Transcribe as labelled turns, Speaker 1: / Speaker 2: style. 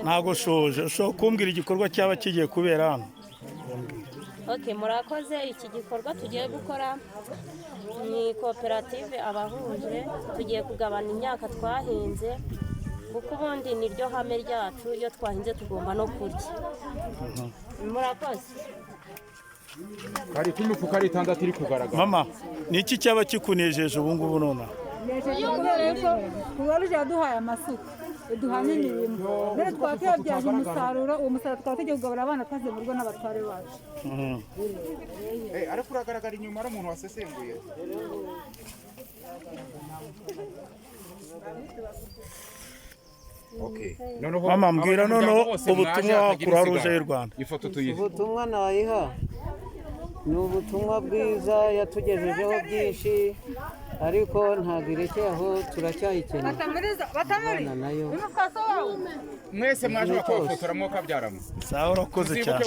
Speaker 1: ntago shoje ushobora kumbwira igikorwa cyaba kigiye kubera hano.
Speaker 2: Okay, murakoze. Iki gikorwa tugiye gukora ni koperative abahuje, tugiye kugabana imyaka twahinze kuko ubundi niryo hame ryacu, iyo twahinze tugomba no kurya. Murakoze.
Speaker 3: Kari imifuka ari 6 iri kugaragara.
Speaker 1: Mama, ni iki cyaba kikunejeje ubu ngubu nona?
Speaker 4: Kugaruje duhaye amasuka duhanye imirimo rero twakebyaje umusaruro, uwo musaruro twategeye kugabura abana twaze mu rugo n'abatware bacu.
Speaker 3: Ariko uragaragara inyuma ari umuntu wasesenguye. Okay.
Speaker 1: Mama mbwira noneho ubutumwa kuri Rouge y'u Rwanda.
Speaker 3: Ifoto tuyihe.
Speaker 5: Ubutumwa nayiha ni ubutumwa bwiza, yatugejejeho byinshi ariko ntabwo irekeye aho, turacyayikeneye. Batamuriza nayo
Speaker 3: mwese mwaje bakabafotora mwokabyaramo.
Speaker 1: Sawa urakoze cyane.